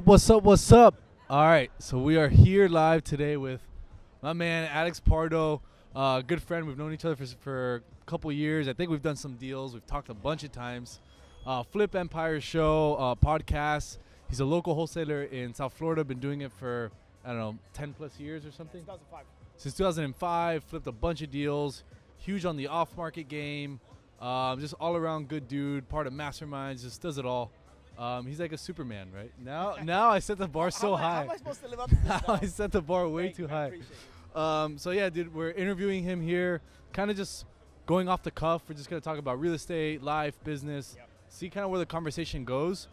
What's up? What's up? All right, so we are here live today with my man Alex Pardo, good friend. We've known each other for a couple years. I think we've done some deals. We've talked a bunch of times. Flip Empire Show podcast. He's a local wholesaler in South Florida. Been doing it for I don't know 10 plus years or something. 2005. Since 2005, flipped a bunch of deals. Huge on the off-market game. Just all around good dude. Part of masterminds. Just does it all. He's like a Superman, right? Now I set the bar so high. How am I supposed to live up to this? Now I set the bar way Thank too you, I high. appreciate it. So yeah, dude, we're interviewing him here, kind of just going off the cuff. We're just gonna talk about real estate, life, business, Yep. see kind of where the conversation goes.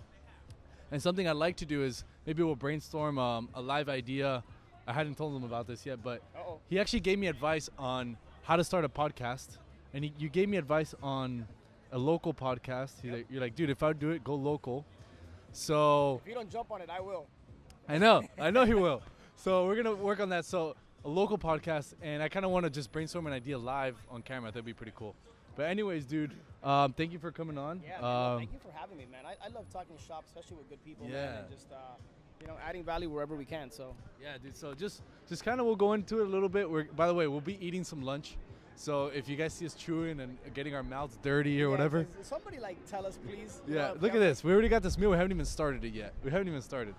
And something I'd like to do is maybe we'll brainstorm a live idea. I hadn't told him about this yet, but Uh-oh. he actually gave me advice on how to start a podcast, and you gave me advice on a local podcast. You're like, dude, if I do it, go local. So If you don't jump on it, I will. I know he will. So we're gonna work on that. So a local podcast, and I kind of want to just brainstorm an idea live on camera. That'd be pretty cool. But anyways, dude, thank you for coming on. Yeah, man, thank you for having me, man. I love talking shop, especially with good people, man, Yeah. and just adding value wherever we can. So Yeah, dude. So just kind of we'll go into it a little bit. By the way, we'll be eating some lunch. So if you guys see us chewing and getting our mouths dirty or Yeah, whatever. Somebody tell us, please. Yeah, look at this. We already got this meal. We haven't even started it yet. I don't know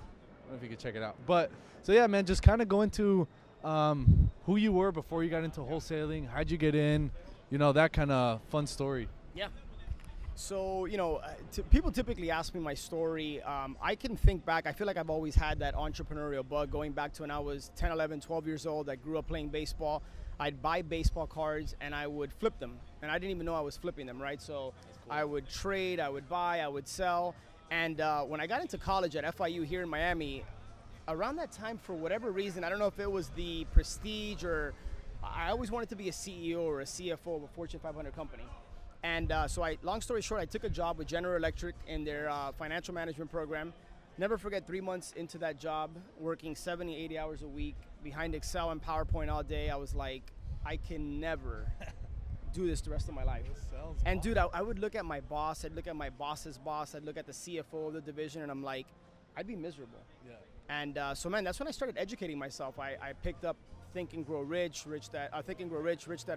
if you can check it out. But so yeah, man, just kind of go into who you were before you got into wholesaling. How'd you get in? You know, that kind of fun story. Yeah. So, people typically ask me my story. I can think back. I feel like I've always had that entrepreneurial bug going back to when I was 10, 11, 12 years old. I grew up playing baseball. I'd buy baseball cards and I would flip them. And I didn't even know I was flipping them, right? So cool. I would trade, I would buy, I would sell. And when I got into college at FIU here in Miami, around that time, for whatever reason, I don't know if it was the prestige or I always wanted to be a CEO or a CFO of a Fortune 500 company. And long story short, I took a job with General Electric in their financial management program. Never forget 3 months into that job, working 70, 80 hours a week behind Excel and PowerPoint all day. I was like, I can never do this the rest of my life. And dude, I would look at my boss, I'd look at my boss's boss, I'd look at the CFO of the division, and I'm like, I'd be miserable. Yeah. And man, that's when I started educating myself. I picked up Think and Grow Rich, Rich Dad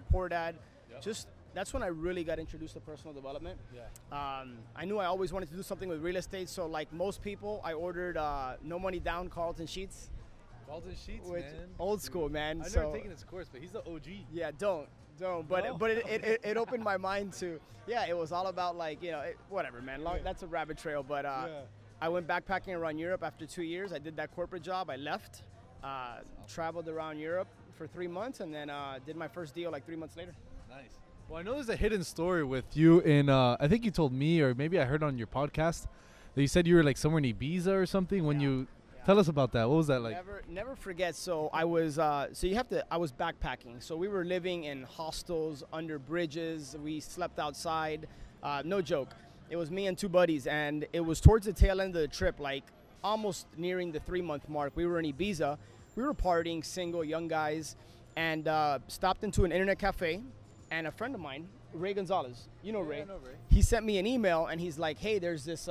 Poor Dad. Yep. That's when I really got introduced to personal development. Yeah. I knew I always wanted to do something with real estate, so like most people, I ordered No Money Down Carlton Sheets. Carlton Sheets, Which, man. old school, man. I've so, never taken his course, but he's the OG. Yeah, don't. But No. it opened my mind to, it was all about like, whatever, man. Yeah. That's a rabbit trail. But Yeah. I went backpacking around Europe after 2 years. I did that corporate job. I left, traveled around Europe for 3 months, and then did my first deal like 3 months later. Nice. Well, I know there's a hidden story with you in, I think you told me, or maybe I heard on your podcast, that you said you were like somewhere in Ibiza or something when Yeah. you, tell us about that. What was that like? Never forget. So I was I was backpacking. So we were living in hostels, under bridges. We slept outside. No joke. It was me and two buddies, and it was towards the tail end of the trip, like almost nearing the 3-month mark. We were in Ibiza. We were partying, single, young guys, and stopped into an internet cafe. And a friend of mine, Ray Gonzalez, you know Ray. I know Ray. He sent me an email, and he's like, hey, there's this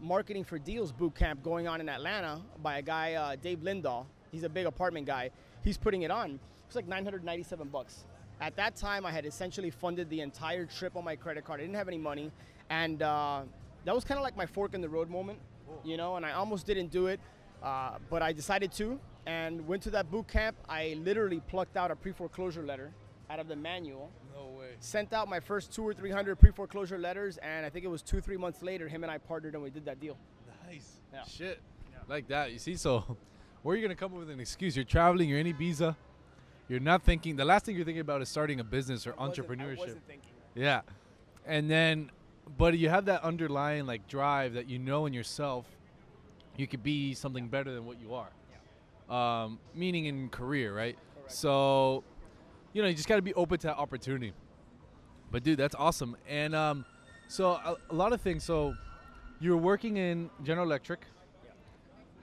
marketing for deals boot camp going on in Atlanta by a guy, Dave Lindahl. He's a big apartment guy. He's putting it on. It's like $997. At that time, I had essentially funded the entire trip on my credit card. I didn't have any money. And that was kind of like my fork in the road moment, and I almost didn't do it, but I decided to and went to that boot camp. I literally plucked out a pre-foreclosure letter out of the manual. No way. Sent out my first 200 or 300 pre-foreclosure letters, and I think it was 2-3 months later, him and I partnered and we did that deal. Nice. Yeah. Shit. Yeah. Like that. You see, so where are you going to come up with an excuse? You're traveling, you're in Ibiza. You're not thinking, the last thing you're thinking about is starting a business or entrepreneurship. I wasn't thinking. Yeah. And then, but you have that underlying like drive that you know in yourself you could be something better than what you are. Yeah. Meaning in career, right? Correct. So, you just got to be open to that opportunity. But dude, that's awesome. And so a lot of things. So you were working in General Electric. Yeah.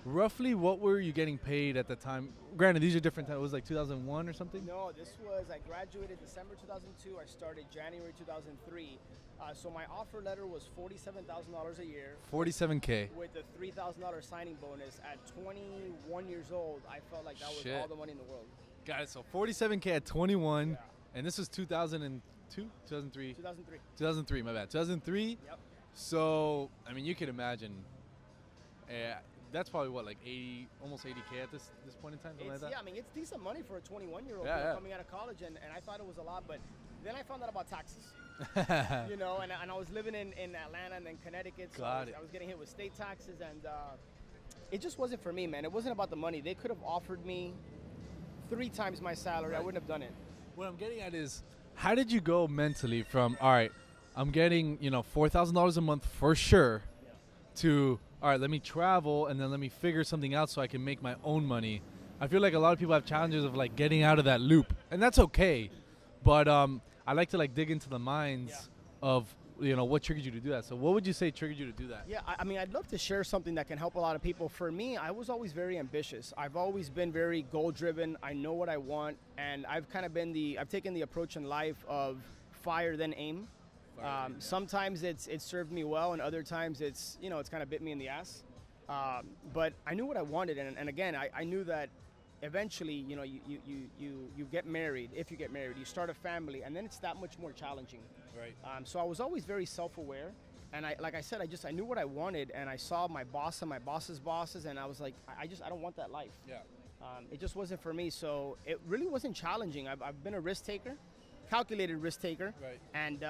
roughly what were you getting paid at the time? Granted, these are different times. It was like 2001 or something? No, this was, I graduated December 2002. I started January 2003. So my offer letter was $47,000 a year. 47K. With a $3,000 signing bonus. At 21 years old, I felt like that was all the money in the world. Got it. So 47K at 21. Yeah. And this was 2002? 2003? 2003. 2003, my bad. 2003? Yep. So, I mean, you can imagine. That's probably what, like 80, almost 80K at this point in time, something like that? Yeah, I mean, it's decent money for a 21-year-old coming out of college, and I thought it was a lot, but then I found out about taxes. You know, and I was living in Atlanta and then Connecticut, so I was getting hit with state taxes, and it just wasn't for me, man. It wasn't about the money. They could have offered me 3 times my salary. Right. I wouldn't have done it. What I'm getting at is, how did you go mentally from, all right, I'm getting, $4,000 a month for sure, to, all right, let me travel and then let me figure something out so I can make my own money. I feel like a lot of people have challenges of like getting out of that loop, and that's okay. But I like to like dig into the minds of what triggered you to do that. So what would you say triggered you to do that? Yeah, I mean, I'd love to share something that can help a lot of people. For me, I was always very ambitious. I've always been very goal-driven. I know what I want, and I've kind of I've taken the approach in life of fire then aim. Sometimes it's served me well, and other times it's kind of bit me in the ass. But I knew what I wanted, and again, I knew that eventually, you get married. If you get married, you start a family, and then it's that much more challenging. Right. So I was always very self-aware, and like I said, I knew what I wanted, and I saw my boss and my boss's bosses, and I was like, I don't want that life. Yeah. It just wasn't for me. So it really wasn't challenging. I've been a risk taker, calculated risk taker. Right. And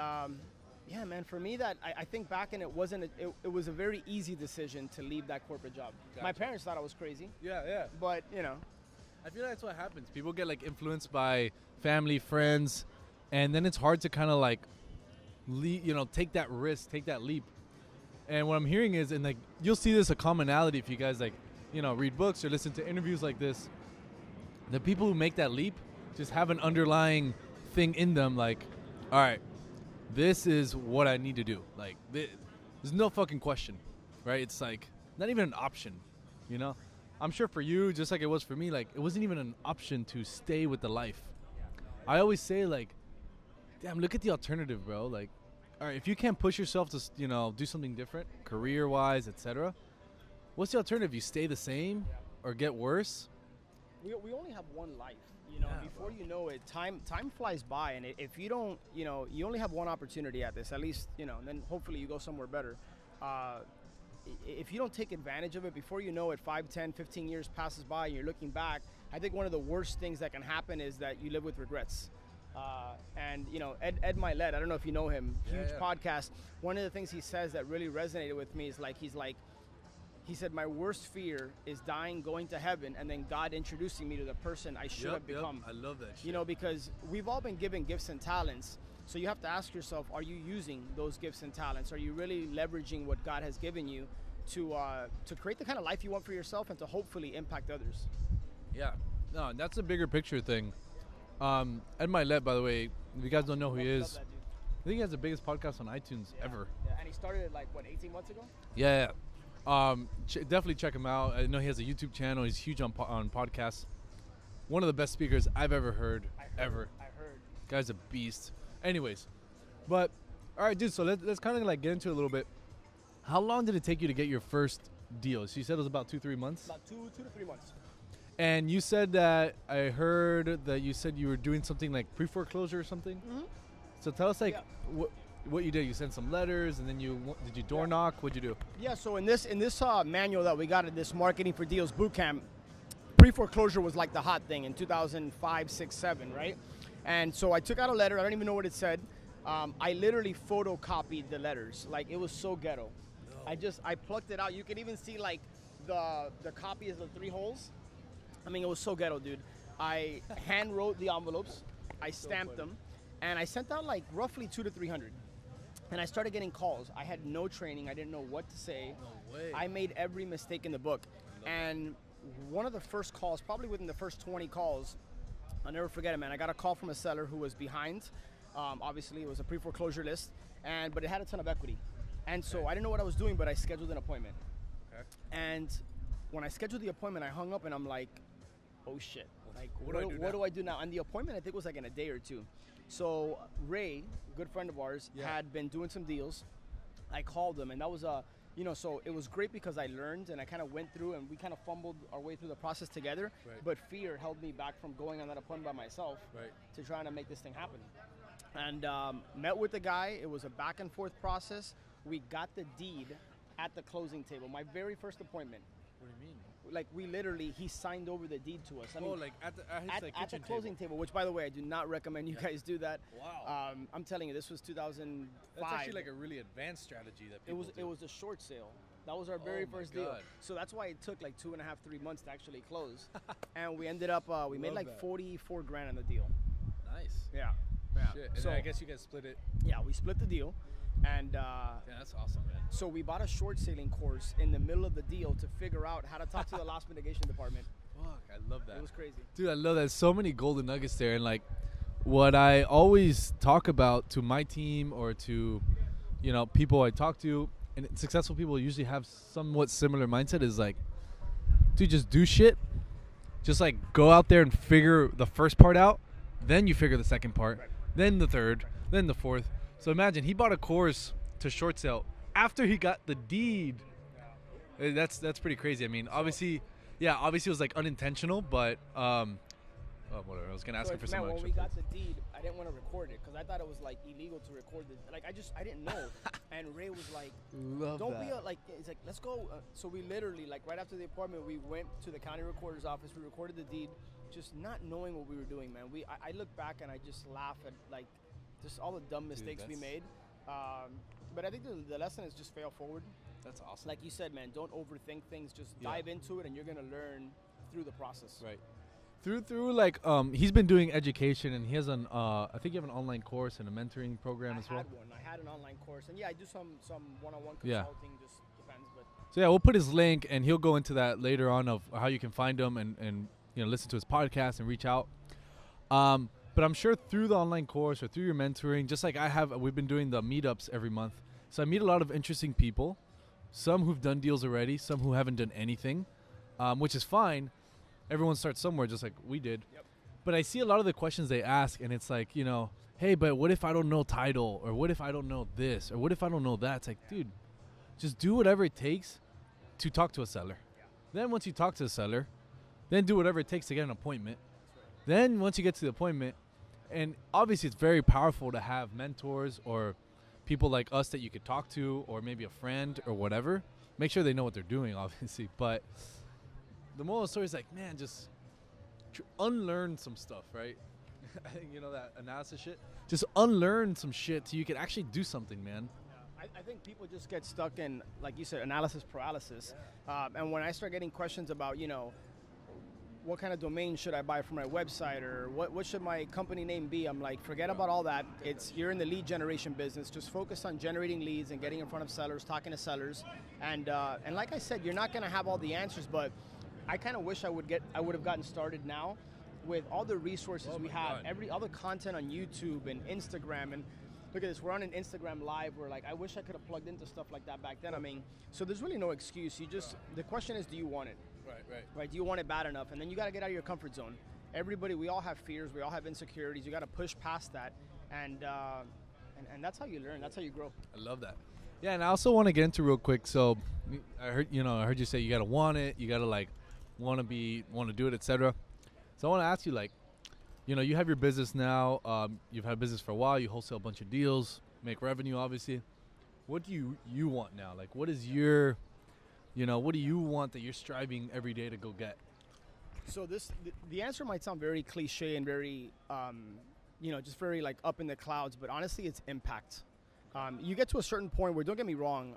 yeah, man, for me, that I think back, and it was a very easy decision to leave that corporate job. Gotcha. My parents thought I was crazy. Yeah. But I feel like that's what happens. People get like influenced by family, friends, and then it's hard to kind of like, take that risk, take that leap. And what I'm hearing is, and like you'll see this a commonality if you guys like, read books or listen to interviews like this. The people who make that leap just have an underlying thing in them, like, all right, this is what I need to do. Like, there's no fucking question, right? It's like not even an option, I'm sure for you, just like it was for me, like it wasn't even an option to stay with the life. I always say, like, damn, look at the alternative, bro. Like, all right, if you can't push yourself to, do something different, career-wise, etc., what's the alternative? You stay the same or get worse? We only have one life, before you know it, time flies by, and if you don't, you only have one opportunity at this, at least, and then hopefully you go somewhere better. If you don't take advantage of it, before you know it, 5, 10, 15 years passes by and you're looking back, I think one of the worst things that can happen is that you live with regrets. And Ed Milet, I don't know if you know him, huge podcast. One of the things he says that really resonated with me is he said, my worst fear is dying, going to heaven, and then God introducing me to the person I should have become. I love that shit. Because we've all been given gifts and talents. So you have to ask yourself, are you using those gifts and talents? Are you really leveraging what God has given you to create the kind of life you want for yourself and to hopefully impact others? Yeah. No, that's a bigger picture thing. Ed Milet, by the way, if you guys don't know who he is, I think he has the biggest podcast on iTunes ever. Yeah, and he started it 18 months ago? Yeah. Definitely check him out. I know he has a YouTube channel. He's huge on podcasts. One of the best speakers I've ever heard. I heard. Guy's a beast. Anyways, but all right, dude. So let's kind of like get into it a little bit. How long did it take you to get your first deal? So you said it was about 2-3 months. About 2 to 3 months. And you said that I heard that you said you were doing something like pre-foreclosure or something. Mm-hmm. So tell us what you did. You sent some letters, and then did you door knock? What'd you do? Yeah. So in this manual that we got at this Marketing for Deals bootcamp, pre-foreclosure was like the hot thing in 2005, 6, 7, right? And so I took out a letter. I don't even know what it said. I literally photocopied the letters. Like, it was so ghetto. No. I plucked it out. You can even see like the copy is the 3 holes. I mean, it was so ghetto, dude. I hand wrote the envelopes. I stamped them, and I sent out like roughly 200 to 300. And I started getting calls. I had no training. I didn't know what to say. No way. I made every mistake in the book. And one of the first calls, probably within the first 20 calls, I'll never forget it, man. I got a call from a seller who was behind. Obviously, it was a pre-foreclosure list, but it had a ton of equity. And so I didn't know what I was doing, but I scheduled an appointment. Okay. And when I scheduled the appointment, I hung up and I'm like, oh shit. Like, what do I do now? And the appointment, I think, was like in a day or two. So Ray, good friend of ours, had been doing some deals. I called him, and that was so it was great because I learned and I kind of went through and we kind of fumbled our way through the process together. Right. But fear held me back from going on that appointment by myself to trying to make this thing happen. And met with the guy. It was a back and forth process. We got the deed at the closing table. My very first appointment. What do you mean? Like he signed over the deed to us. I mean, like at the closing table, which by the way, I do not recommend you guys do that. Wow. I'm telling you, this was 2005. That's actually like a really advanced strategy that people do. It was a short sale. That was our very first deal. So that's why it took like 2.5, 3 months to actually close. And we ended up, we made like 44 grand on the deal. Nice. Yeah. Shit. And so I guess you guys split it. Yeah, we split the deal. And that's awesome, man. So we bought a short sailing course in the middle of the deal to figure out how to talk to the loss mitigation department. Fuck, I love that. It was crazy. Dude, I love that. So many golden nuggets there. And like what I always talk about to my team or to, people I talk to, and successful people usually have somewhat similar mindset is like, dude, just do shit. Just like go out there and figure the first part out. Then you figure the second part. Right. Then the third. Then the fourth. So imagine he bought a course to short sale after he got the deed. That's pretty crazy. I mean, obviously it was like unintentional, but whatever. I was gonna ask him for some extra. When we got the deed, I didn't want to record it because I thought it was like illegal to record it. Like I didn't know. And Ray was like, "Don't be He's like, let's go." So we literally right after the appointment, we went to the county recorder's office. We recorded the deed, just not knowing what we were doing, man. I look back and I just laugh at just all the dumb mistakes we made. But I think the lesson is just fail forward. That's awesome. Like you said, man, don't overthink things. Just dive into it, and you're gonna learn through the process. Right. Through he's been doing education, and he has I think you have an online course and a mentoring program as well. I had an online course, and I do some one-on-one consulting. Just depends, but. So we'll put his link, and he'll go into that later on of how you can find him and listen to his podcast and reach out. But I'm sure through the online course or through your mentoring, just like we've been doing the meetups every month. So I meet a lot of interesting people, some who've done deals already, some who haven't done anything, which is fine. Everyone starts somewhere just like we did. Yep. But I see a lot of the questions they ask, and it's like, hey, but what if I don't know title? Or what if I don't know this? Or what if I don't know that? It's like, dude, just do whatever it takes to talk to a seller. Yeah. Then once you talk to a seller, then do whatever it takes to get an appointment. Then once you get to the appointment, and obviously it's very powerful to have mentors or people like us that you could talk to, or maybe a friend or whatever. Make sure they know what they're doing, obviously. But the moral of the story is like, man, just unlearn some stuff, right? I think that analysis shit. Just unlearn some shit so you can actually do something, man. I think people just get stuck in, like you said, analysis paralysis. And when I start getting questions about, what kind of domain should I buy for my website, or what should my company name be? I'm like, forget about all that. You're in the lead generation business. Just focus on generating leads and getting in front of sellers, talking to sellers. And like I said, you're not going to have all the answers, but I kind of wish I would have gotten started now with all the resources we have, all the content on YouTube and Instagram. And look at this, we're on an Instagram live. We're like, I wish I could have plugged into stuff like that back then. I mean, so there's really no excuse. The question is, do you want it? Right. Do you want it bad enough? And then you got to get out of your comfort zone. Everybody, we all have fears. We all have insecurities. You got to push past that. And that's how you learn. That's how you grow. I love that. Yeah, and I also want to get into real quick. So I heard you say you got to want it. You got to want to do it, etc. So I want to ask you, you have your business now. You've had business for a while. You wholesale a bunch of deals, make revenue, obviously. What do you want now? What is your, what do you want that you're striving every day to go get? So the answer might sound very cliche and very, just very up in the clouds. But honestly, it's impact. You get to a certain point where, don't get me wrong,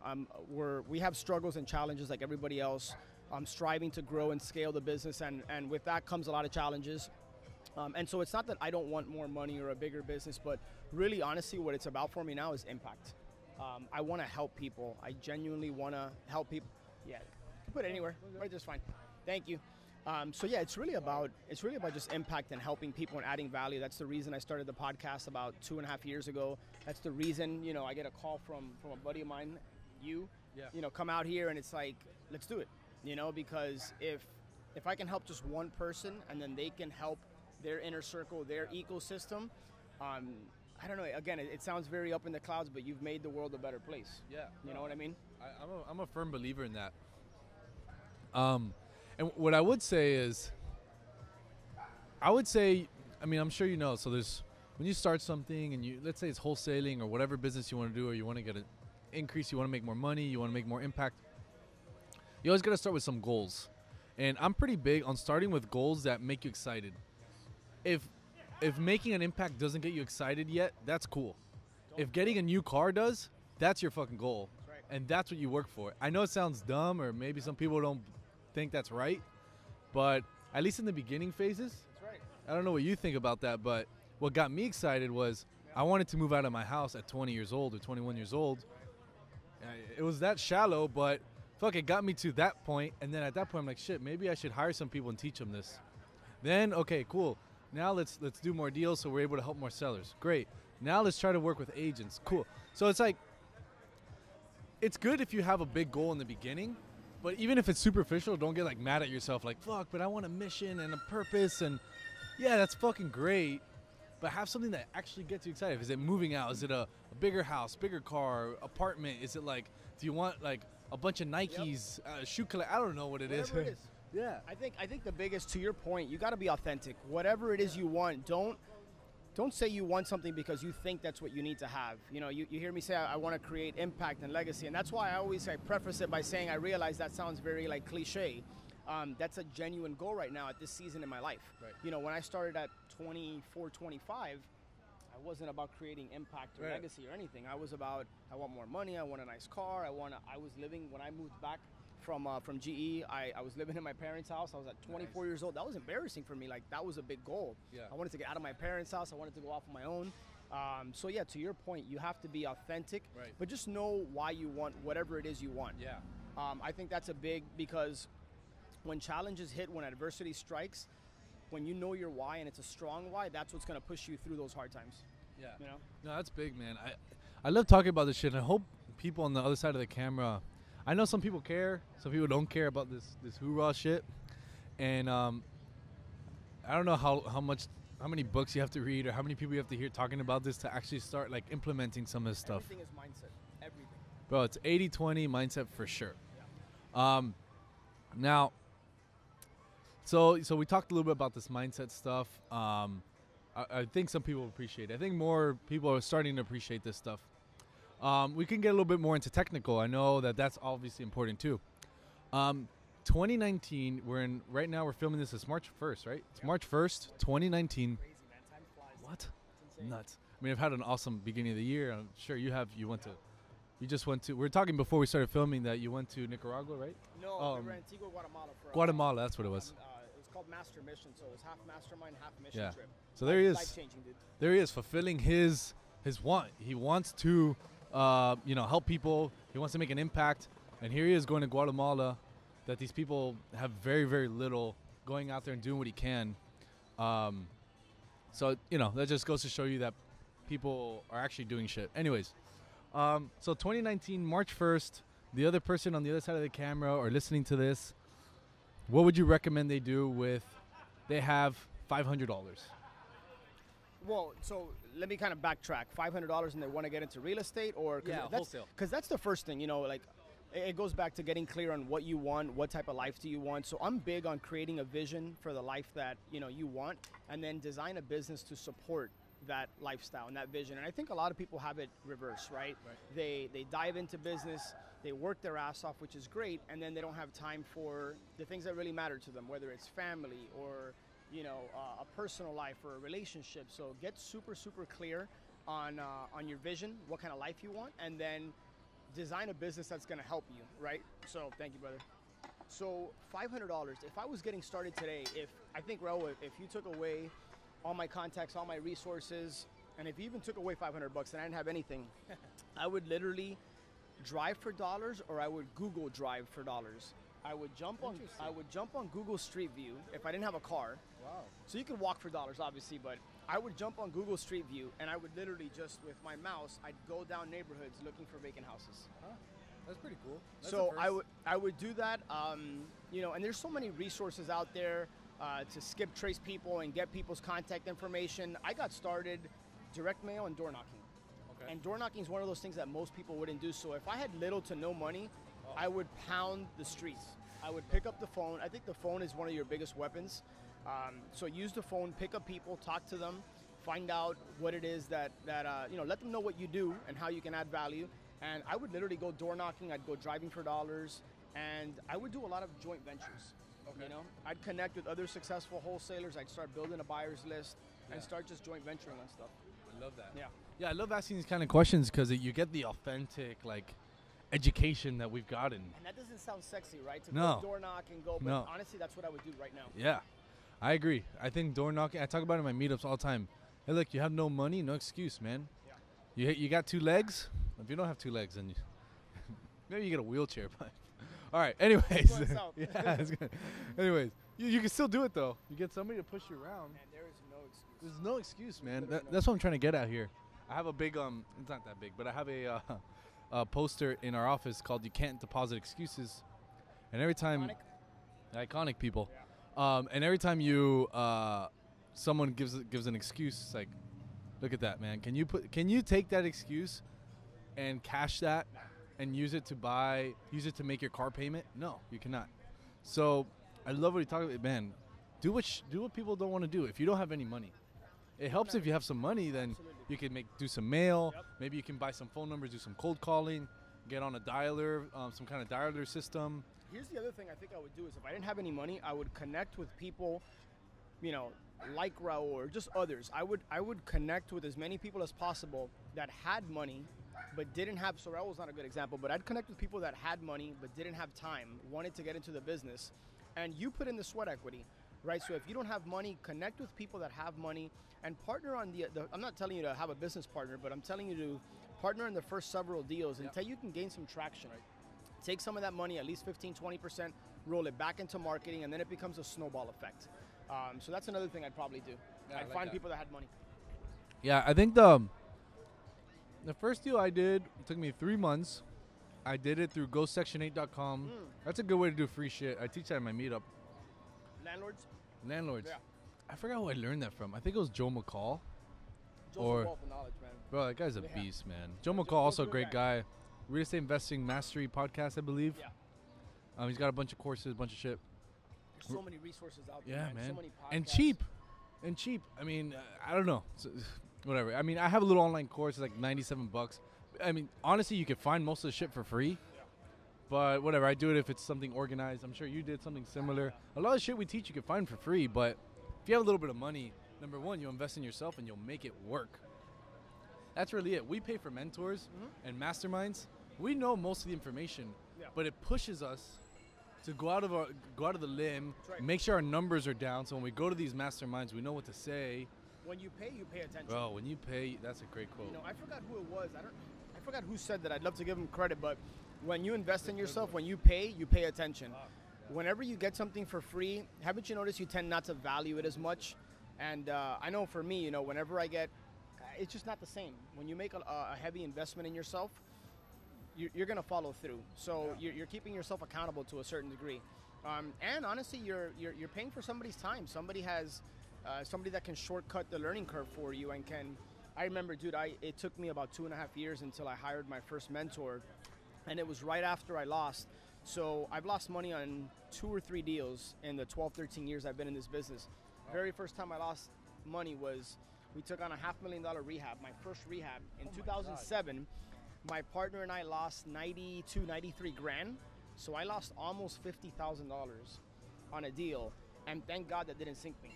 we have struggles and challenges like everybody else. Striving to grow and scale the business, and with that comes a lot of challenges. And so it's not that I don't want more money or a bigger business, but really, honestly, what it's about for me now is impact. I want to help people. I genuinely want to help people. Yeah, you can put it anywhere. Right there's fine. Thank you. So yeah, it's really about just impact and helping people and adding value. That's the reason I started the podcast about 2.5 years ago. That's the reason, I get a call from a buddy of mine, come out here, and it's like, let's do it. because if I can help just one person and then they can help their inner circle, their ecosystem, I don't know. Again, it sounds very up in the clouds, but you've made the world a better place. Yeah. You know what I mean? I'm a firm believer in that. And what I would say is, I'm sure you know, so there's, when you start something and let's say it's wholesaling or whatever business you want to do, or you want to get an increase, you want to make more money, you want to make more impact, you always got to start with some goals. And I'm pretty big on starting with goals that make you excited. If making an impact doesn't get you excited yet, that's cool. If getting a new car does, that's your fucking goal. That's right. And that's what you work for. I know it sounds dumb, or maybe some people don't think that's right, but at least in the beginning phases, That's right. I don't know what you think about that, but what got me excited was I wanted to move out of my house at 20 years old or 21 years old. It was that shallow, but fuck, it got me to that point. And then at that point, I'm like, shit, maybe I should hire some people and teach them this. Then, okay, cool. Now let's do more deals so we're able to help more sellers. Great. Now let's try to work with agents. Cool. So it's like, it's good if you have a big goal in the beginning, but even if it's superficial, don't get like mad at yourself like, fuck, but I want a mission and a purpose, and yeah, that's fucking great, but have something that actually gets you excited. Is it moving out? Is it a bigger house, bigger car, apartment? Is it like, do you want like a bunch of Nikes, shoe collection? I don't know what it is. Whatever it is. Yeah. I think the biggest, to your point, you got to be authentic. Whatever it is you want, don't say you want something because you think that's what you need to have. You hear me say I want to create impact and legacy, and that's why I always preface it by saying I realize that sounds very like cliche. That's a genuine goal right now at this season in my life. Right. When I started at 24, 25, I wasn't about creating impact or Right. legacy or anything. I was about, I want more money, I want a nice car, I was living, when I moved back from GE, I was living in my parents' house. I was at 24 years old. That was embarrassing for me. Like, that was a big goal. Yeah. I wanted to get out of my parents' house. I wanted to go off on my own. So yeah, to your point, you have to be authentic, Right. but just know why you want whatever it is you want. Yeah. I think that's a big, because when challenges hit, when adversity strikes, when you know your why and it's a strong why, that's what's going to push you through those hard times. Yeah. You know? No, that's big, man. I love talking about this shit, and I hope people on the other side of the camera, I know some people care, some people don't care about this hoorah shit, and I don't know how many books you have to read or how many people you have to hear talking about this to actually start like implementing some of this stuff. Everything is mindset. Everything. Bro, it's 80-20 mindset for sure. Now, so we talked a little bit about this mindset stuff. I think some people appreciate it. I think more people are starting to appreciate this stuff. We can get a little bit more into technical. I know that's obviously important too. 2019, right now we're filming this. It's March 1st, right? It's March 1st, 2019. Crazy, man. Time flies. What? It's insane. Nuts. I mean, I've had an awesome beginning of the year. I'm sure you have. We were talking before we started filming that you went to Nicaragua, right? No, we were in Antigua, Guatemala for Guatemala, that's what it was. it was called Master Mission, so it was half mastermind, half mission Yeah. trip. So there he is. Life-changing, dude. There he is, fulfilling his want. He wants to, help people. He wants to make an impact. And here he is going to Guatemala, that these people have very, very little, going out there and doing what he can. So, that just goes to show you that people are actually doing shit. Anyways, so 2019, March 1st, the other person on the other side of the camera or listening to this, what would you recommend they do they have $500? Well, so let me kind of backtrack. $500 and they want to get into real estate, or wholesale. Because that's the first thing, like it goes back to getting clear on what you want, what type of life do you want. So I'm big on creating a vision for the life that you want, and then design a business to support that lifestyle and that vision. And I think a lot of people have it reversed, right? They dive into business, they work their ass off, which is great, and then they don't have time for the things that really matter to them, whether it's family or a personal life or a relationship. So get super, super clear on your vision, what kind of life you want, and then design a business that's going to help you, right? So thank you, brother. So $500, if I was getting started today, I think, Raul, if you took away all my contacts, all my resources, and if you even took away $500 and I didn't have anything, I would literally drive for dollars, or I would Google drive for dollars. I would jump on Google Street View if I didn't have a car. Wow. So you could walk for dollars, obviously, but I would jump on Google Street View and I would literally just, with my mouse, I'd go down neighborhoods looking for vacant houses. Huh? That's pretty cool. That's So I would do that. You know, and there's so many resources out there to skip trace people and get people's contact information. I got started direct mail and door knocking. Okay. And door knocking is one of those things that most people wouldn't do. So if I had little to no money, I would pound the streets. I would pick up the phone. I think the phone is one of your biggest weapons. So use the phone, pick up people, talk to them, find out what it is that you know, let them know what you do and how you can add value. And I would literally go door knocking. I'd go driving for dollars, and I would do a lot of joint ventures. Okay. You know, I'd connect with other successful wholesalers. I'd start building a buyer's list and start just joint venturing on stuff. I love that. Yeah. Yeah, I love asking these kind of questions because you get the authentic, like, education that we've gotten. And that doesn't sound sexy, right? To No. go door knock and go, but No. honestly, that's what I would do right now. Yeah, I agree. I think door knocking, I talk about it in my meetups all the time. Hey, look, you have no money, no excuse, man. Yeah. You got 2 legs? If you don't have 2 legs, then maybe you get a wheelchair. But all right, anyways. Going south. Yeah, it's good. Anyways, you can still do it, though. You get somebody to push you around. And there is no excuse. There's no excuse, man. That's what I'm trying to get at here. I have a big, it's not that big, but I have a poster in our office called "You Can't Deposit Excuses," and every time, iconic people, and every time you someone gives an excuse, it's like, look at that, man. Can you take that excuse and cash that and use it to make your car payment? No, you cannot. So I love what you talk about, man. Do what people don't want to do. If you don't have any money, it helps if you have some money. Then you can do some mail. Yep. Maybe you can buy some phone numbers, do some cold calling, get on a dialer, some kind of dialer system. Here's the other thing I think I would do is if I didn't have any money, I would connect with people, you know, like Raul or just others. I would connect with as many people as possible that had money but didn't have, so Raul's not a good example, but I'd connect with people that had money but didn't have time, wanted to get into the business, and you put in the sweat equity, right? So if you don't have money, connect with people that have money and partner on the I'm not telling you to have a business partner, but I'm telling you to partner in the first several deals until you can gain some traction. Right? Take some of that money, at least 15-20%, roll it back into marketing, and then it becomes a snowball effect. So that's another thing I'd probably do. Yeah, I'd find people that had money. Yeah, I think the first deal I did took me 3 months. I did it through GoSection8.com. That's a good way to do free shit. I teach that in my meetup. Landlords. Yeah. I forgot who I learned that from. I think it was Joe McCall. Joe's Or- a wealth of knowledge, man. Bro, that guy's a Yeah. beast, man. Joe Joe's McCall, also a a good great guy. Real Estate Investing Mastery podcast, I believe. Yeah. He's got a bunch of courses, a bunch of shit. There's so many resources out there, Yeah, man. So many podcasts. And cheap. I mean, I don't know. Whatever. I mean, I have a little online course. It's like $97. I mean, honestly, you could find most of the shit for free. Yeah. But whatever. I do it if it's something organized. I'm sure you did something similar. A lot of shit we teach you can find for free. But if you have a little bit of money, number one, you'll invest in yourself and you'll make it work. That's really it. We pay for mentors and masterminds. We know most of the information, Yeah. but it pushes us to go out of the limb, That's right. make sure our numbers are down. So when we go to these masterminds, we know what to say. When you pay attention. Bro, when you pay, that's a great quote. You know, I forgot who it was. I forgot who said that. I'd love to give him credit, but when you invest in yourself, when you pay attention. Whenever you get something for free, haven't you noticed you tend not to value it as much? And I know for me, you know, whenever I get, it's just not the same. When you make a heavy investment in yourself, you're going to follow through. So you're keeping yourself accountable to a certain degree. And honestly, you're paying for somebody's time. Somebody has somebody that can shortcut the learning curve for you and can. I remember, dude, it took me about 2.5 years until I hired my first mentor, and it was right after I lost. So I've lost money on 2 or 3 deals in the 12, 13 years I've been in this business. Very first time I lost money was we took on a $500,000 rehab, my first rehab in 2007. My partner and I lost 92, 93 grand. So I lost almost $50,000 on a deal, and thank God that didn't sink me.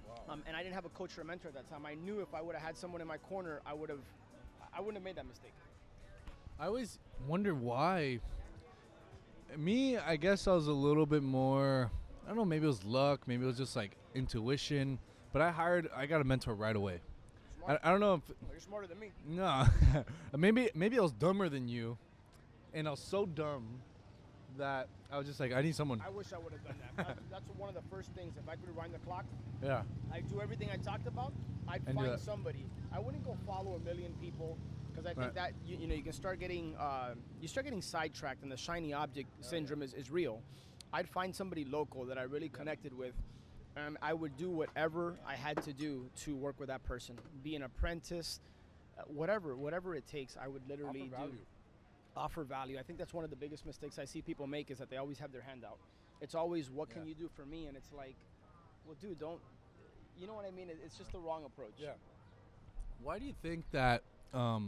Wow. And I didn't have a coach or a mentor at that time. I knew if I would have had someone in my corner, I wouldn't have made that mistake. I always wonder why. Me, I guess I was a little bit more, I don't know, maybe it was luck, maybe it was just like intuition, but I got a mentor right away. I don't know if, Well, you're smarter than me. no, maybe I was dumber than you, and I was so dumb that I was just like, I need someone. I wish I would have done that. That's one of the first things. If I could rewind the clock, Yeah. I'd do everything I talked about. I'd And do find that. somebody. I wouldn't go follow a million people. Because I think that you can start getting sidetracked, and the shiny object syndrome is real. I'd find somebody local that I really connected with, and I would do whatever I had to do to work with that person. Be an apprentice, whatever it takes. I would literally offer value. I think that's one of the biggest mistakes I see people make, is that they always have their hand out. It's always, what can you do for me? And it's like, well, dude, don't. You know what I mean? It's just the wrong approach. Yeah. Why do you think that? I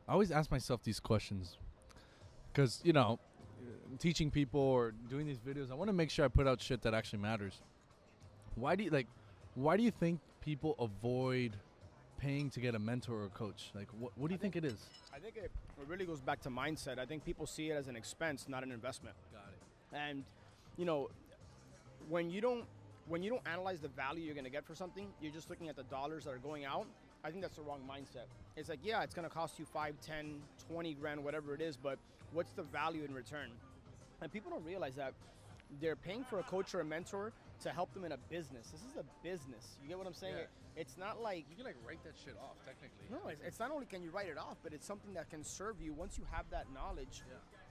always ask myself these questions because, teaching people or doing these videos, I want to make sure I put out shit that actually matters. Why do you think people avoid paying to get a mentor or a coach? Like, what do you think it is? I think it really goes back to mindset. I think people see it as an expense, not an investment. Got it. And, when you don't analyze the value you're going to get for something, you're just looking at the dollars that are going out. I think that's the wrong mindset. It's like, yeah, it's going to cost you 5, 10, 20 grand, whatever it is, but what's the value in return? And people don't realize that they're paying for a coach or a mentor to help them in a business. This is a business. You get what I'm saying? Yeah. It's not like... You can, write that shit off, technically. No, it's not only can you write it off, but it's something that can serve you. Once you have that knowledge,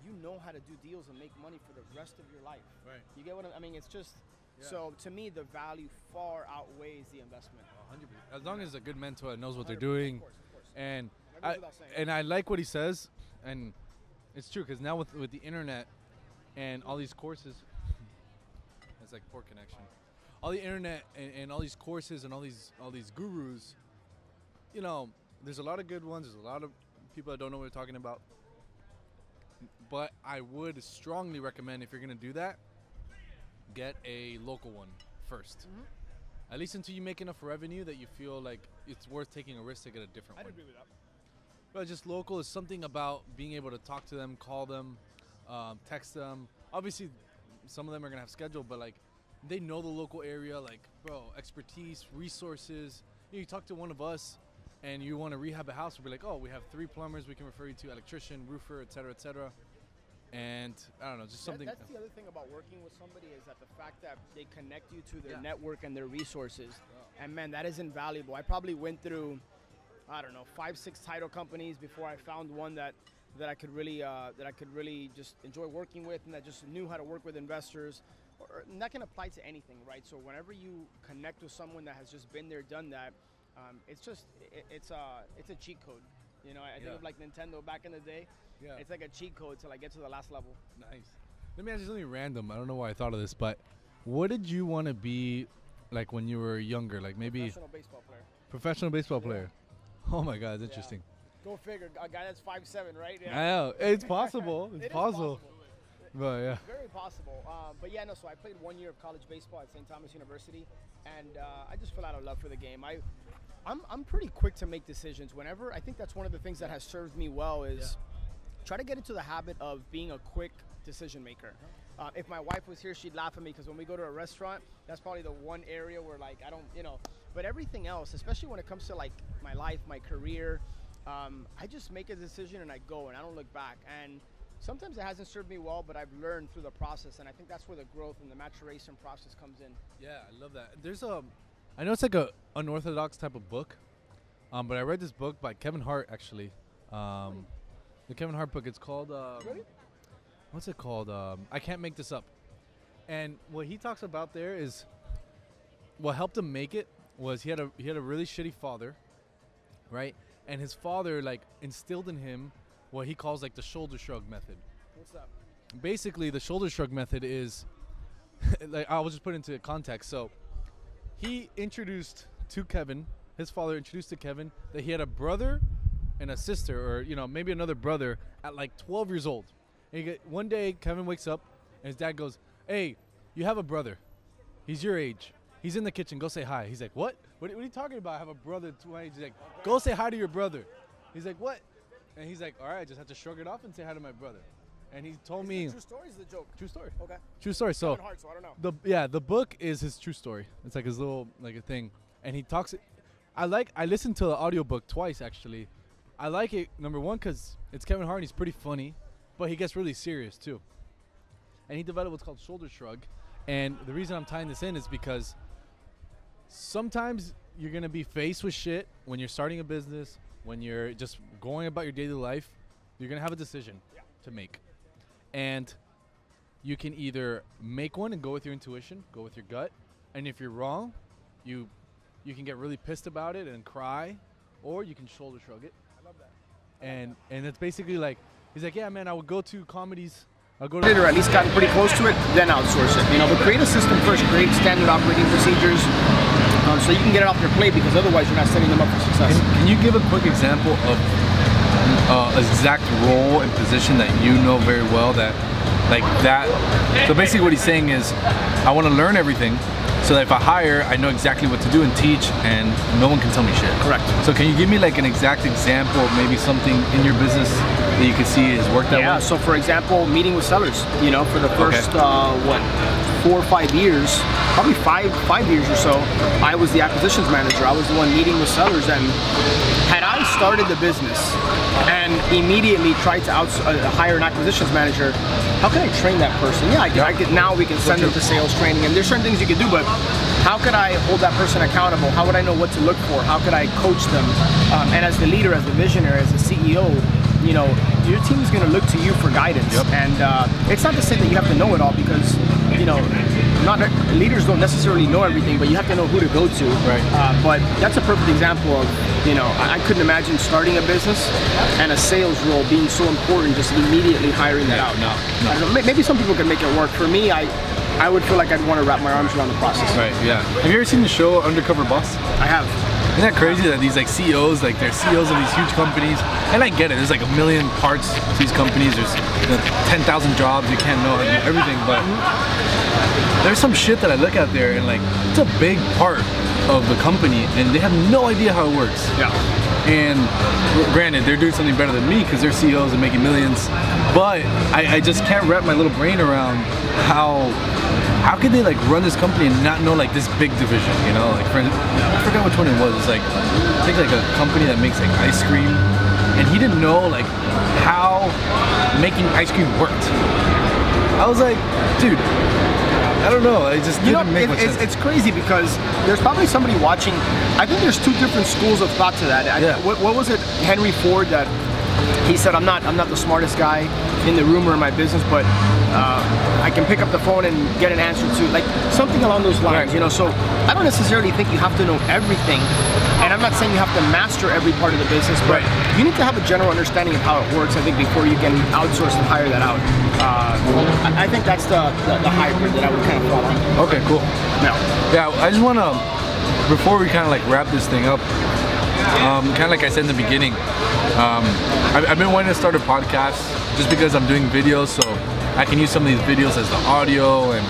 you know how to do deals and make money for the rest of your life. Right. You get what I mean? It's just... Yeah. So, to me, the value far outweighs the investment. 100%. As long as a good mentor that knows what they're doing. Of course. And I like what he says, and it's true, because now with the internet and all these courses, it's like poor connection. All the internet and all these courses and all these gurus, there's a lot of good ones. There's a lot of people that don't know what they're talking about. But I would strongly recommend, if you're going to do that, get a local one first. Mm-hmm. At least until you make enough revenue that you feel like it's worth taking a risk to get a different one. I'd agree with that. But just local is something about being able to talk to them, call them, text them. Obviously, some of them are going to have schedule, but they know the local area, expertise, resources. You talk to one of us and you want to rehab a house, we'll be like, oh, we have 3 plumbers we can refer you to, electrician, roofer, et cetera, et cetera. And I don't know, just something. That's the other thing about working with somebody, is that the fact that they connect you to their network and their resources. And man, that is invaluable. I probably went through, 5, 6 title companies before I found one that I could really just enjoy working with, and that just knew how to work with investors. And that can apply to anything, right? So whenever you connect with someone that has just been there, done that, it's a cheat code. I think of Nintendo back in the day. Yeah. It's like a cheat code till I get to the last level. Nice. Let me ask you something random. I don't know why I thought of this, but what did you want to be like when you were younger? Like maybe professional baseball player. Professional baseball player. Oh my God, that's interesting. Go figure. A guy that's 5'7", right? Yeah. I know. It's possible. It's possible. But yeah. Very possible. So I played 1 year of college baseball at St. Thomas University, and I just fell out of love for the game. I'm pretty quick to make decisions. Whenever, I think that's one of the things that has served me well is try to get into the habit of being a quick decision maker. If my wife was here, she'd laugh at me, because when we go to a restaurant, that's probably the one area where I don't, but everything else, especially when it comes to my life, my career, I just make a decision and I go, and I don't look back. And sometimes it hasn't served me well, but I've learned through the process, and I think that's where the growth and the maturation process comes in. Yeah, I love that. I know it's like a unorthodox type of book, but I read this book by Kevin Hart, actually. The Kevin Hart book. It's called. What's it called? I Can't Make This Up. And what he talks about there is what helped him make it was he had a really shitty father, right? And his father instilled in him what he calls the shoulder shrug method. What's that? Basically, the shoulder shrug method is I will just put it into context. So he introduced to Kevin, his father introduced to Kevin that he had a brother and a sister, or maybe another brother at 12 years old. And one day Kevin wakes up and his dad goes, "Hey, you have a brother. He's your age. He's in the kitchen. Go say hi." He's like, "What? What are you talking about? I have a brother 20." He's like, "Go say hi to your brother." He's like, "What?" And he's like, "All right, I just have to shrug it off and say hi to my brother." And he told me. True story is the joke. True story. Okay. True story. So, Kevin Hart, so I don't know. The book is his true story. It's his little a thing, and he talks. I listened to the audiobook twice actually. I like it, number one, because it's Kevin Hart. He's pretty funny, but he gets really serious too. And he developed what's called shoulder shrug. And the reason I'm tying this in is because sometimes you're gonna be faced with shit when you're starting a business, when you're just going about your daily life, you're going to have a decision to make. And you can either make one and go with your intuition, go with your gut. And if you're wrong, you can get really pissed about it and cry, or you can shoulder shrug it. I love that. And it's basically like, he's like, yeah, man, I would go to comedies. I'll go Or at least gotten pretty close to it, then outsource it. But create a system first, create standard operating procedures, so you can get it off your plate, because otherwise you're not setting them up for success. Can you give a quick example of an exact role and position that you know very well that? So basically what he's saying is, I want to learn everything so that if I hire, I know exactly what to do and teach, and no one can tell me shit. Correct. So can you give me like an exact example of maybe something in your business that you can see has worked that way? Yeah, so for example, meeting with sellers, for the first, 4 or 5 years, probably five years or so, I was the acquisitions manager. I was the one meeting with sellers, and had I started the business and immediately tried to hire an acquisitions manager, how can I train that person? Yeah, I could, now we can send them to sales training, and there's certain things you can do, but how could I hold that person accountable? How would I know what to look for? How could I coach them? And as the leader, as the visionary, as the CEO, your team is going to look to you for guidance. And it's not to say that you have to know it all, because leaders don't necessarily know everything, but you have to know who to go to. Right. But that's a perfect example of, I couldn't imagine starting a business and a sales role being so important, just immediately hiring that out. No. I don't know, maybe some people can make it work. For me, I would feel like I'd want to wrap my arms around the process. Right, yeah. Have you ever seen the show Undercover Boss? I have. Isn't that crazy that these CEOs, they're CEOs of these huge companies, and I get it, there's like a million parts to these companies, there's 10,000 jobs, you can't know everything, but there's some shit that I look at there and it's a big part of the company, and they have no idea how it works. Yeah. And granted, they're doing something better than me because they're CEOs and making millions, but I just can't wrap my little brain around how could they run this company and not know this big division, for instance, I forgot which one it was. It's I think a company that makes ice cream, and he didn't know how making ice cream worked. I was like, dude, I don't know. It just didn't make much sense. It's crazy because there's probably somebody watching. I think there's 2 different schools of thought to that. What was it, Henry Ford, that he said, I'm not the smartest guy in the room or in my business, but I can pick up the phone and get an answer to, something along those lines. So I don't necessarily think you have to know everything, and I'm not saying you have to master every part of the business, but you need to have a general understanding of how it works, I think, before you can outsource and hire that out. I think that's the hybrid that I would kind of fall on. Okay, cool. Yeah, I just want to, before we kind of wrap this thing up, kind of like I said in the beginning, I've been wanting to start a podcast just because I'm doing videos, so I can use some of these videos as the audio, and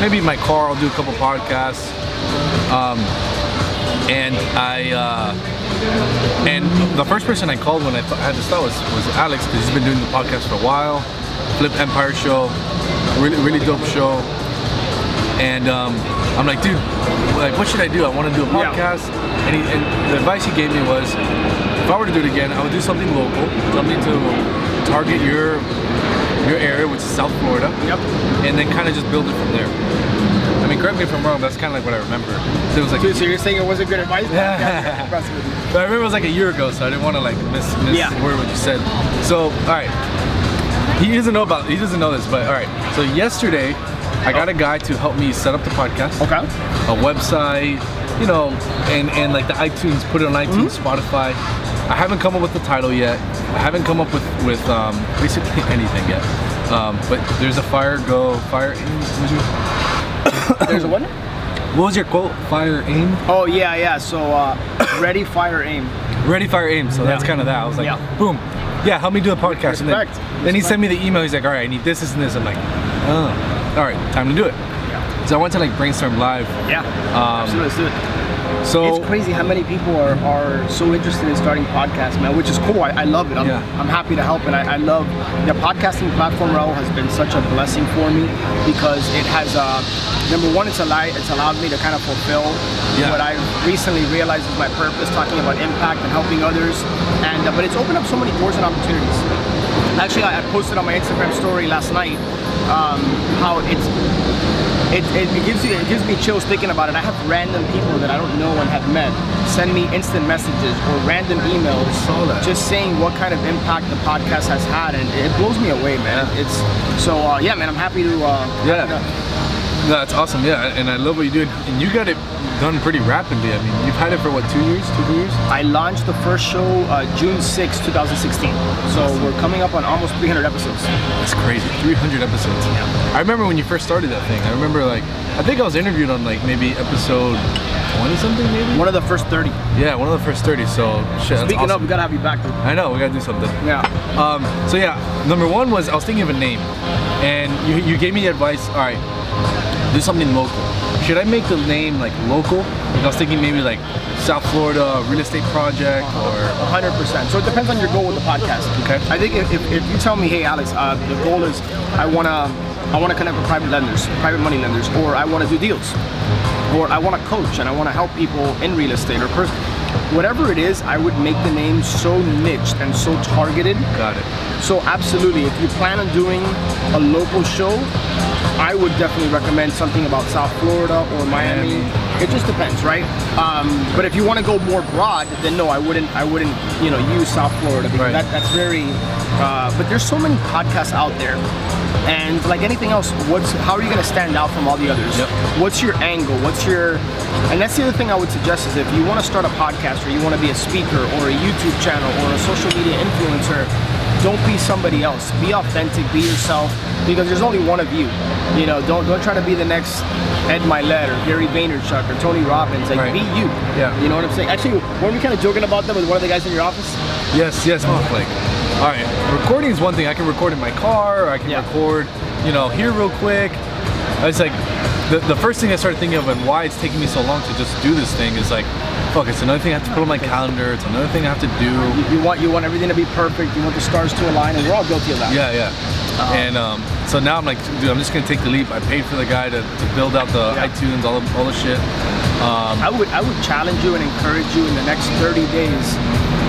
maybe in my car I'll do a couple podcasts. And the first person I called when I had to start was Alex, because he's been doing the podcast for a while. Flip Empire show, really dope show. And I'm like, dude, what should I do? I want to do a podcast. And the advice he gave me was, if I were to do it again, I would do something local, something to target your area, which is South Florida. Yep. And then kind of just build it from there. I mean, correct me if I'm wrong, but that's kind of what I remember. It was so you're saying it wasn't good advice? Yeah. But I remember it was a year ago, so I didn't want to miss word what you said. So, all right. He doesn't know this, but all right. So yesterday, I got a guy to help me set up the podcast. Okay. A website, and the iTunes, put it on iTunes, Spotify. I haven't come up with the title yet. I haven't come up with basically anything yet. But there's a fire aim. There's a what? What was your quote? Fire aim? Oh yeah. So ready, fire, aim. Ready, fire, aim. So that's kind of that. I was like, boom. Yeah, help me do a podcast. And then he sent me the email. He's like, all right, I need this and this. I'm like, oh, all right, time to do it. So I went to brainstorm live. Yeah. Absolutely, let's do it. So it's crazy how many people are so interested in starting podcasts, man, which is cool. I love it. I'm happy to help, and I love the podcasting platform. Raul has been such a blessing for me because it has number one, it's allowed me to kind of fulfill what I recently realized is my purpose, talking about impact and helping others, and but it's opened up so many doors and opportunities. Actually, I posted on my Instagram story last night how it gives me chills thinking about it. I have random people that I don't know and have met send me instant messages or random emails just saying what kind of impact the podcast has had, and it blows me away, man. Yeah. It's so yeah, man, I'm happy to No, that's awesome, yeah, and I love what you do, and you got it done pretty rapidly. I mean, you've had it for what, 2 years, 2 years? I launched the first show June 6, 2016, so we're coming up on almost 300 episodes. That's crazy, 300 episodes. Yeah. I remember when you first started that thing, I remember like, I think I was interviewed on like maybe episode 20 something maybe? One of the first 30. Yeah, one of the first 30, so shit, that's Speaking awesome. of, we gotta have you back, dude. I know, we gotta do something. Yeah. So yeah, number one was I was thinking of a name, and you gave me the advice. All right, do something local. Should I make the name like local? Like I was thinking maybe like South Florida real estate project or 100%. So it depends on your goal with the podcast. Okay. I think if you tell me, hey Alex, the goal is I wanna connect with private lenders, private money lenders, or I wanna do deals, or I wanna coach and I wanna help people in real estate or whatever it is, I would make the name so niched and so targeted. Got it. So absolutely, if you plan on doing a local show, I would definitely recommend something about South Florida or Miami. It just depends, right? But if you want to go more broad, then no, I wouldn't, use South Florida because Right. that's very. But there's so many podcasts out there, and like anything else, how are you going to stand out from all the others? Yep. What's your angle? And that's the other thing I would suggest is if you want to start a podcast or you want to be a speaker or a YouTube channel or a social media influencer, don't be somebody else. Be authentic, be yourself, because there's only one of you. You know, don't try to be the next Ed Milet or Gary Vaynerchuk or Tony Robbins. Like, Right. be you. Yeah. You know what I'm saying? Actually, weren't we kind of joking about that with one of the guys in your office? Yes. Like, all right, recording is one thing. I can record in my car, or I can record, here real quick. It's like the first thing I started thinking of and why it's taking me so long to just do this thing is like, fuck, it's another thing I have to put on my calendar. It's another thing I have to do. You want everything to be perfect. You want the stars to align, and we're all guilty of that. Yeah. And so now I'm like, dude, I'm just gonna take the leap. I paid for the guy to build out the iTunes, all the shit. I would challenge you and encourage you in the next 30 days,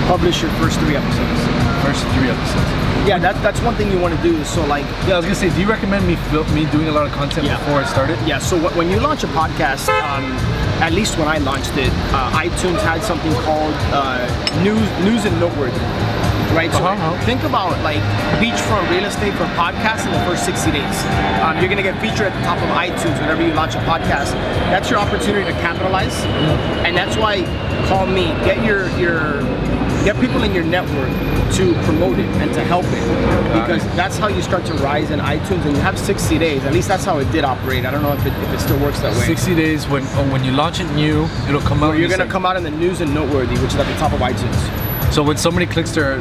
publish your first 3 episodes. First 3 episodes. Yeah, that's one thing you want to do. So like, yeah, I was gonna say, do you recommend me doing a lot of content before I started? Yeah. So when you launch a podcast, at least when I launched it, iTunes had something called news and noteworthy. Right, so think about like beachfront real estate for podcasts in the first 60 days. You're gonna get featured at the top of iTunes whenever you launch a podcast. That's your opportunity to capitalize, and that's why call me. Get people in your network to promote it and to help it, because that's how you start to rise in iTunes. And you have 60 days. At least that's how it did operate. I don't know if it still works that way. 60 days when you launch it new, it'll come out. You're gonna come out in the news and noteworthy, which is at the top of iTunes. So when somebody clicks their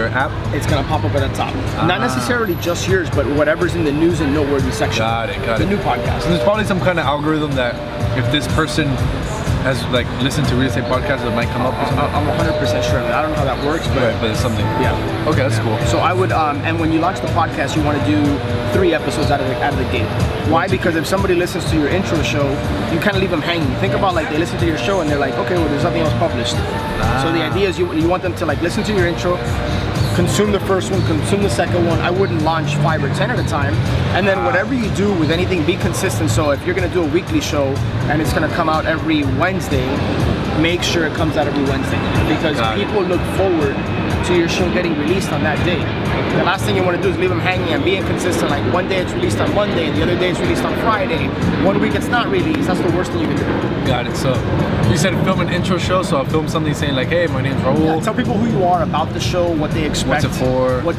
app, it's gonna pop up at the top. Not necessarily just yours, but whatever's in the news and noteworthy section. Got it. The new podcast. So there's probably some kind of algorithm that if this person has like listened to real estate podcasts, it might come up or something. I'm 100% sure of that. I don't know how that works, but it's something. Yeah. Okay, that's cool. So I would, and when you launch the podcast, you want to do 3 episodes out of the gate. Why? Because if somebody listens to your intro show, you kind of leave them hanging. Think about like they listen to your show and they're like, okay, well, there's nothing else published. So the idea is you want them to like listen to your intro, consume the first one, consume the second one. I wouldn't launch 5 or 10 at a time. And then whatever you do with anything, be consistent. So if you're gonna do a weekly show and it's gonna come out every Wednesday, make sure it comes out every Wednesday, because people look forward to your show getting released on that day. The last thing you want to do is leave them hanging and be inconsistent. Like one day it's released on Monday, and the other day it's released on Friday. One week it's not released. That's the worst thing you can do. Got it. So you said film an intro show, so I'll film something saying like, hey, my name's Raul. Yeah, tell people who you are, about the show, what they expect. What's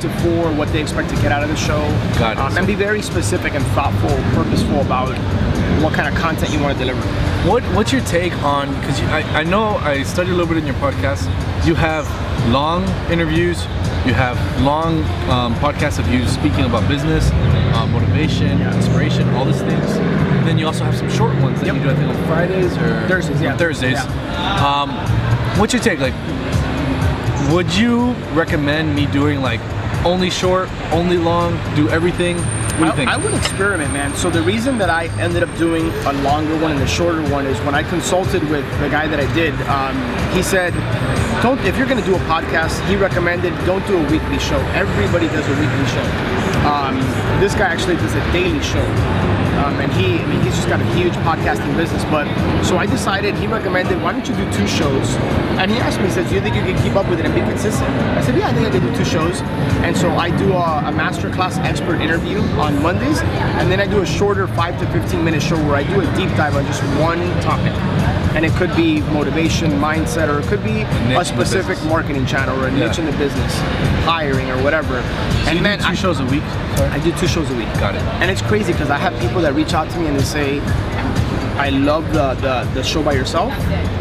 it for? What they expect to get out of the show. Got it. And be very specific and thoughtful, purposeful about what kind of content you want to deliver. What's your take on, because I know I studied a little bit in your podcast, you have long interviews, you have long podcasts of you speaking about business, motivation, inspiration, all these things. And then you also have some short ones that you do, I think, on Fridays or Thursdays. Yeah. Thursdays. Yeah. What's your take? Like, would you recommend me doing like only short, only long, do everything? What do you think? I would experiment, man. So the reason that I ended up doing a longer one and a shorter one is when I consulted with the guy that I did, he said, if you're gonna do a podcast, he recommended don't do a weekly show. Everybody does a weekly show. This guy actually does a daily show. And he's just got a huge podcasting business. But so I decided, he recommended, why don't you do 2 shows? And he asked me, he says, do you think you can keep up with it and be consistent? I said, yeah, I think I can do 2 shows. And so I do a masterclass expert interview on Mondays, and then I do a shorter 5 to 15 minute show where I do a deep dive on just one topic. And it could be motivation, mindset, or it could be a specific marketing channel or a niche in the business, hiring or whatever. So and man, 2 shows a week? Sorry? I do 2 shows a week. Got it. And it's crazy because I have people that reach out to me and they say, I love the show by yourself,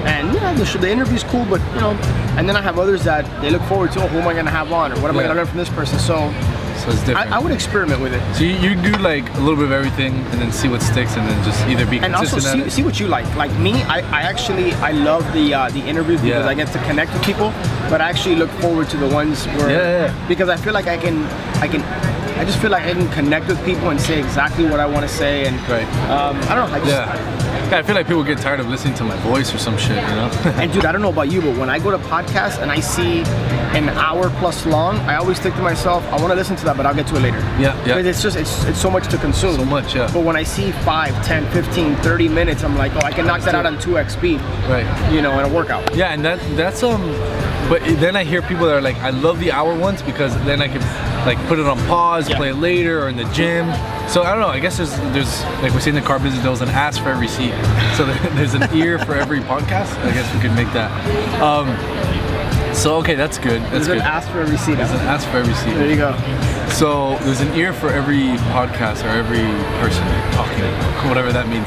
and yeah, the interview's cool, but you know, and then I have others that they look forward to, oh, who am I going to have on, or what am I going to learn from this person? So it's different. I would experiment with it. So you do like a little bit of everything, and then see what sticks, and then just either be consistent and also see what you like. Like me, I love the interviews because I get to connect with people, but I actually look forward to the ones where because I feel like I just feel like I can connect with people and say exactly what I want to say, and I don't know. Yeah, I feel like people get tired of listening to my voice or some shit, you know? And dude, I don't know about you, but when I go to podcasts and I see an hour plus long, I always think to myself, I want to listen to that, but I'll get to it later. Yeah. Because it's so much to consume. So much, yeah. But when I see 5, 10, 15, 30 minutes, I'm like, oh, I can knock that out on 2x speed. Right. You know, in a workout. Yeah, and that's but then I hear people that are like, I love the hour ones because then I can like put it on pause, play it later, or in the gym. So I don't know, I guess there's like we say in the car business, there was an ass for every seat. So there's an ear for every podcast. I guess we could make that. So okay, that's good. That's There's an ass for every seat. There's an ass for every seat. There you go. So there's an ear for every podcast or every person talking, whatever that means.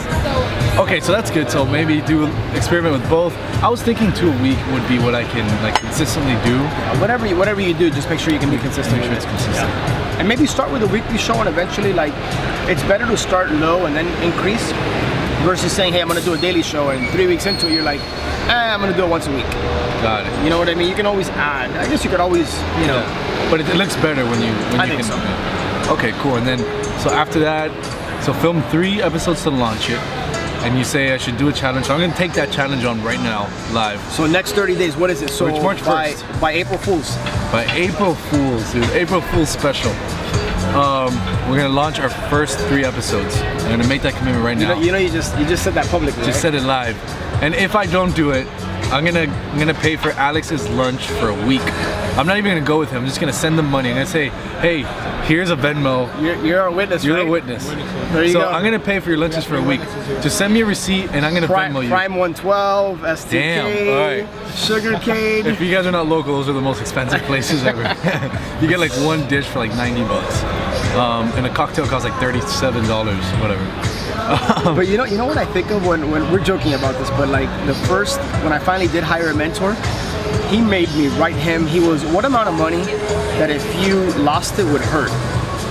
Okay, so that's good. So maybe do experiment with both. I was thinking 2 a week would be what I can like consistently do. Whatever you do, just make sure you can be consistent. Make sure it's consistent. Yeah. And maybe start with a weekly show, and eventually, like, it's better to start low and then increase versus saying, hey, I'm going to do a daily show, and 3 weeks into it, you're like, I'm going to do it once a week. Got it. You know what I mean? You can always add. I guess you could always, you know. Yeah. But it looks better when you think so. Okay, cool. And then, so after that, so film 3 episodes to launch it. And you say I should do a challenge. So I'm gonna take that challenge on right now, live. So next 30 days, what is it? So it's March 1st. By April Fools. By April Fools, dude. April Fools special. We're gonna launch our first 3 episodes. I'm gonna make that commitment right now. You just said that publicly. Just said it live. And if I don't do it, I'm gonna pay for Alex's lunch for a week. I'm not even gonna go with him. I'm just gonna send them money. I'm gonna say, hey, here's a Venmo. You're a witness. You're right? a witness. There you go. I'm gonna pay for your lunches for a week. Just send me a receipt, and I'm gonna Venmo you. Prime 112, STK, Damn. All right. Sugar cane. If you guys are not local, those are the most expensive places ever. You get like 1 dish for like $90, and a cocktail costs like $37, whatever. But you know what I think of when we're joking about this, but like when I finally did hire a mentor, he made me write him. He was, what amount of money that if you lost it would hurt?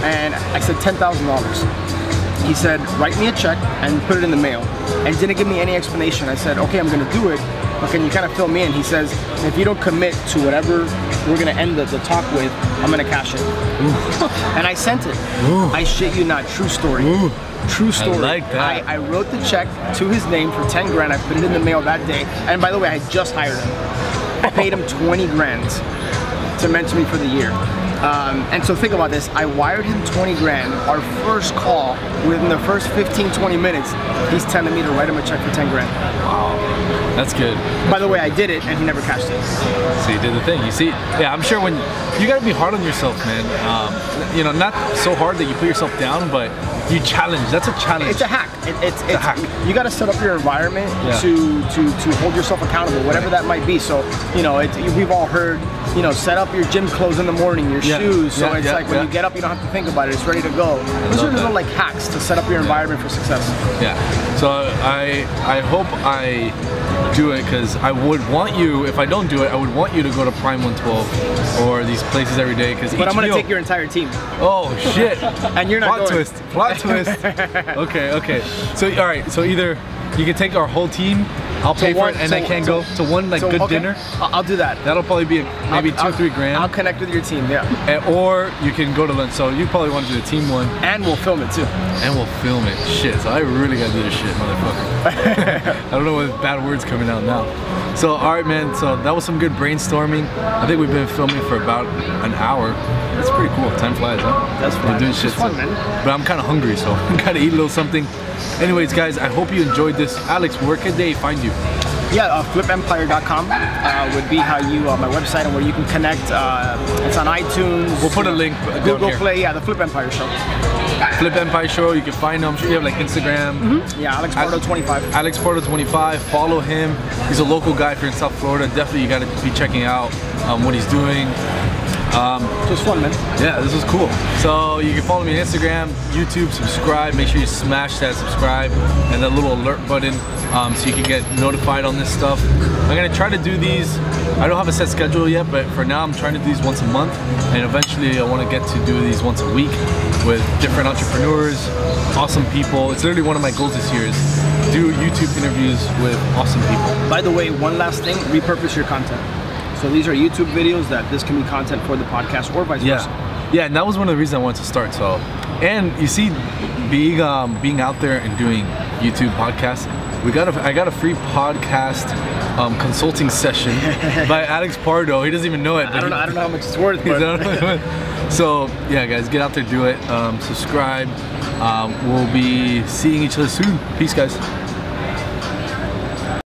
And I said $10,000. He said, write me a check and put it in the mail, and didn't give me any explanation. I said, okay, I'm gonna do it, but can you kind of fill me in? He says, if you don't commit to whatever we're gonna end the talk with, I'm gonna cash it. And I sent it. I shit you not, true story. True story. I like that. I wrote the check to his name for 10 grand. I put it in the mail that day. And by the way, I had just hired him. I paid him 20 grand to mentor me for the year. And so think about this. I wired him 20 grand. Our first call, within the first 15, 20 minutes, he's telling me to write him a check for 10 grand. Wow. That's good. By the way, I did it and he never cashed it. So you did the thing. You see, yeah, I'm sure when you gotta be hard on yourself, man. You know, not so hard that you put yourself down, but you challenge. That's a challenge. It's a hack. It's a hack. You got to set up your environment to hold yourself accountable, whatever that might be. So you know, we've all heard, you know, set up your gym clothes in the morning, your shoes. So it's like when you get up, you don't have to think about it. It's ready to go. Those are little like hacks to set up your environment for success. Yeah. So I hope I do it, because I would want you, if I don't do it, I would want you to go to Prime 112 or these places every day, because But I'm gonna take your entire team. Oh shit. And you're not Plot going. twist. Okay. So all right, so either you can take our whole team, I'll pay for it, and I can go to one like good dinner. I'll do that. That'll probably be maybe $2-3 grand. I'll connect with your team, yeah. Or you can go to lunch. So you probably want to do the team one. And we'll film it too. And we'll film it. Shit, so I really gotta do this shit, motherfucker. I don't know what bad words coming out now. So, all right, man. So that was some good brainstorming. I think we've been filming for about an hour. That's pretty cool. Time flies, huh? That's fun. We're doing shit. It's fun, man. But I'm kind of hungry, so I gotta eat a little something. Anyways, guys, I hope you enjoyed this. Alex, where can they find you? Yeah, flipempire.com would be how you, my website, and where you can connect. It's on iTunes. We'll put a link Google here. Play, yeah, the Flip Empire Show. Flip Empire Show, you can find him. I'm sure you have like Instagram. Yeah, Alex Pardo 25. Alex Pardo 25. Follow him. He's a local guy here in South Florida. Definitely you got to be checking out what he's doing. It was fun, man. Yeah, this was cool. So you can follow me on Instagram, YouTube, subscribe. Make sure you smash that subscribe and that little alert button so you can get notified on this stuff. I'm gonna try to do these. I don't have a set schedule yet, but for now I'm trying to do these once a month, and eventually I want to get to do these once a week with different entrepreneurs, awesome people. It's literally one of my goals this year is do YouTube interviews with awesome people. By the way, one last thing, repurpose your content. So these are YouTube videos that this can be content for the podcast or vice versa. Yeah, and that was one of the reasons I wanted to start. So, and you see, being out there and doing YouTube podcasts, I got a free podcast consulting session by Alex Pardo. He doesn't even know it. I don't know how much it's worth. But so yeah, guys, get out there, do it. Subscribe. We'll be seeing each other soon. Peace, guys.